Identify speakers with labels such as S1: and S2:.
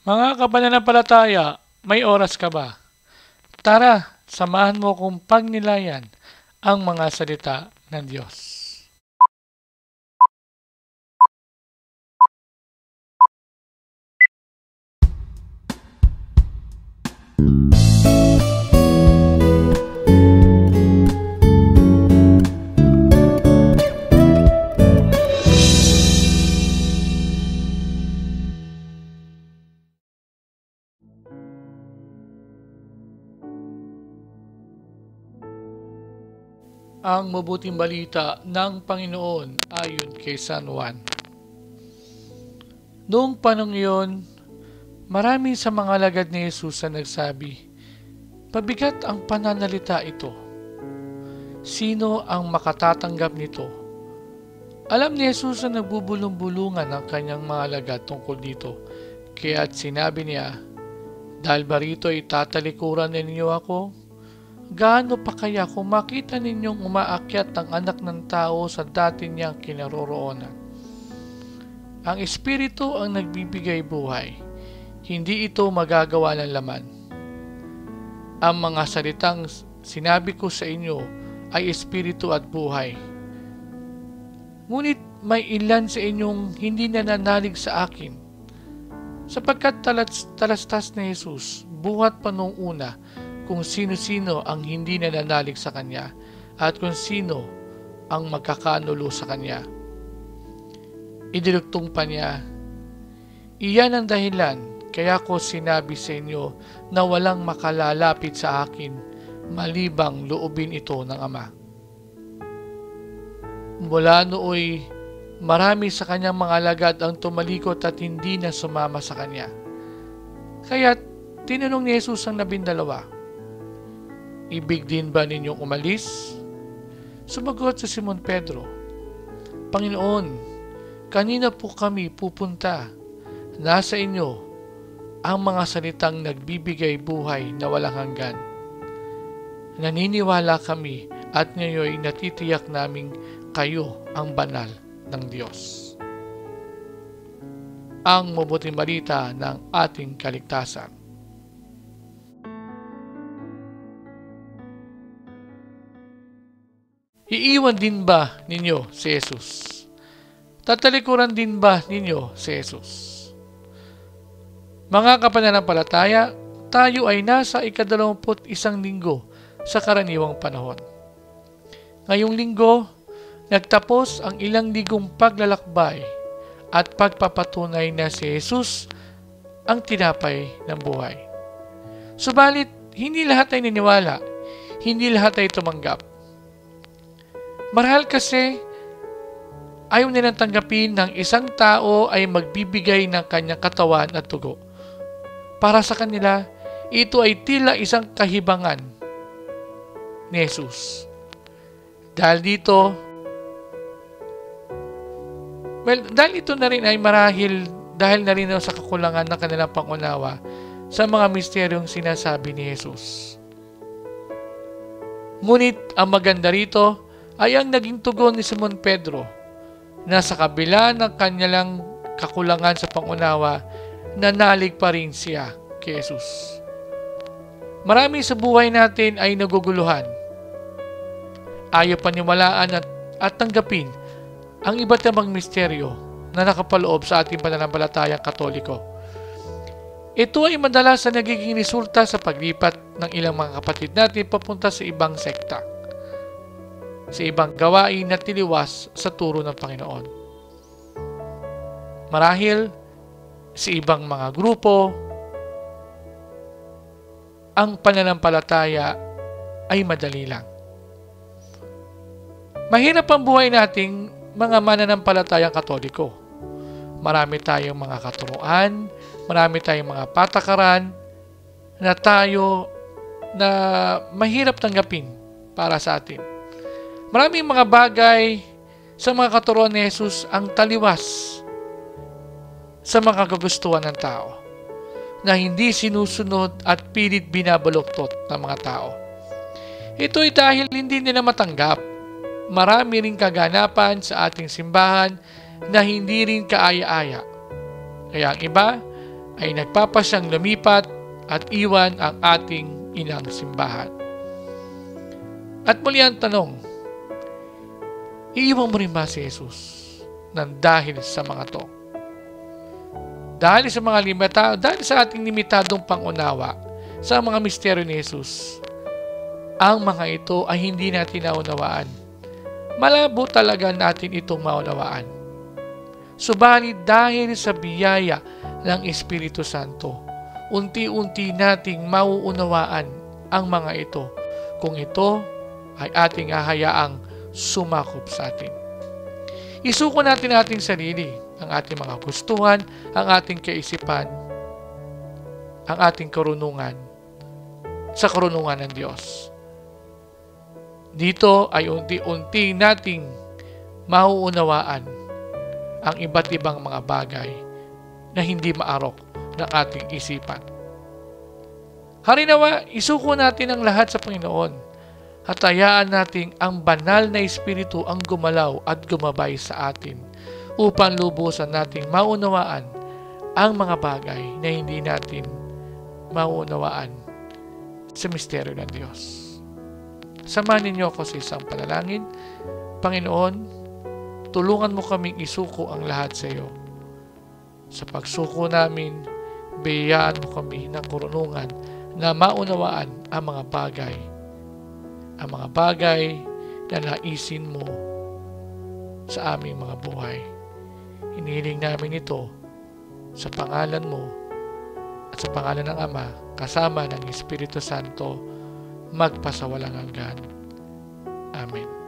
S1: Mga kapananampalataya, may oras ka ba? Tara, samahan mo kong pagnilayan ang mga salita ng Diyos. Ang mabuting balita ng Panginoon ayon kay San Juan. Noong panahon iyon, marami sa mga alagad ni Jesus ang nagsabi, "Pabigat ang pananalita ito. Sino ang makatatanggap nito?" Alam ni Jesus na nagbubulong-bulungan ang kanyang mga alagad tungkol dito, kaya't sinabi niya, "Dahil ba rito itatalikuran ninyo ako? Gaano pa kaya kung makita ninyong umaakyat ang anak ng tao sa dati niyang kinaroroonan? Ang Espiritu ang nagbibigay buhay, hindi ito magagawa ng laman. Ang mga salitang sinabi ko sa inyo ay Espiritu at buhay. Ngunit may ilan sa inyong hindi nananalig sa akin, sapagkat talastas ni Jesus buhat pa noong una kung sino-sino ang hindi nananalig sa Kanya at kung sino ang magkakanulo sa Kanya. Idinugtong pa niya, "Iyan ang dahilan kaya ko sinabi sa inyo na walang makalalapit sa akin malibang loobin ito ng Ama." Mula nooy, marami sa Kanyang mga alagad ang tumalikod at hindi na sumama sa Kanya. Kaya't tinanong ni Jesus ang 12, "Ibig din ba ninyong umalis?" Sumagot si Simon Pedro, "Panginoon, kanina po kami pupunta. Nasa inyo ang mga salitang nagbibigay buhay na walang hanggan. Naniniwala kami at ngayon natitiyak naming kayo ang banal ng Diyos." Ang mabuting balita ng ating kaligtasan. Iiwan din ba ninyo si Jesus? Tatalikuran din ba ninyo si Jesus? Mga kapananampalataya, tayo ay nasa 21 linggo sa karaniwang panahon. Ngayong linggo, nagtapos ang ilang linggong paglalakbay at pagpapatunay na si Jesus ang tinapay ng buhay. Subalit, hindi lahat ay niniwala, hindi lahat ay tumanggap. Marahil kasi ayaw nilang tanggapin ng isang tao ay magbibigay ng kanyang katawan at dugo. Para sa kanila, ito ay tila isang kahibangan ni Jesus. Dahil ito na rin ay marahil dahil na rin sa kakulangan ng kanilang pangunawa sa mga misteryong sinasabi ni Jesus. Ngunit ang maganda rito ay ang naging tugon ni Simon Pedro na sa kabila ng kanyang kakulangan sa pangunawa, nanalig pa rin siya kay Jesus. Marami sa buhay natin ay naguguluhan. Ayaw paniwalaan at tanggapin ang iba't ibang misteryo na nakapaloob sa ating pananampalatayang Katoliko. Ito ay madalas na nagiging resulta sa paglipat ng ilang mga kapatid natin papunta sa ibang sekta, sa ibang gawain na tiliwas sa turo ng Panginoon. Marahil sa ibang mga grupo, ang pananampalataya ay madali lang. Mahirap ang buhay nating mga mananampalatayang Katoliko. Marami tayong mga katuruan, marami tayong mga patakaran na mahirap tanggapin para sa atin. Maraming mga bagay sa mga katuruan ni Jesus ang taliwas sa mga kagustuhan ng tao na hindi sinusunod at pilit binabaluktot ng mga tao. Ito ay dahil hindi nila matanggap. Marami ring kaganapan sa ating simbahan na hindi rin kaaya-aya. Kaya ang iba, ay nagpapasyang lumipat at iwan ang ating inang simbahan. At muli ang tanong, iiwan mo rin ba si Jesus nang dahil sa mga to? Dahil sa ating limitadong pangunawa sa mga misteryo ni Jesus, ang mga ito ay hindi natin naunawaan. Malabo talaga natin itong maunawaan. Subalit dahil sa biyaya ng Espiritu Santo, unti-unti nating mauunawaan ang mga ito kung ito ay ating hahayaang sumakop sa atin. Isuko natin ating sarili, ang ating mga gustuhan, ang ating kaisipan, ang ating karunungan sa karunungan ng Diyos. Dito ay unti-unti nating mauunawaan ang iba't ibang mga bagay na hindi maarok ng ating isipan. Harinawa, isuko natin ang lahat sa Panginoon at hayaan natin ang banal na Espiritu ang gumalaw at gumabay sa atin upang lubusan nating maunawaan ang mga bagay na hindi natin maunawaan sa misteryo ng Diyos. Samahan ninyo ako sa isang panalangin. Panginoon, tulungan mo kaming isuko ang lahat sa iyo. Sa pagsuko namin, biyayaan mo kami ng karunungan na maunawaan ang mga bagay na naisin mo sa aming mga buhay. Hinihiling namin ito sa pangalan mo at sa pangalan ng Ama kasama ng Espiritu Santo magpasawalang hanggan. Amen.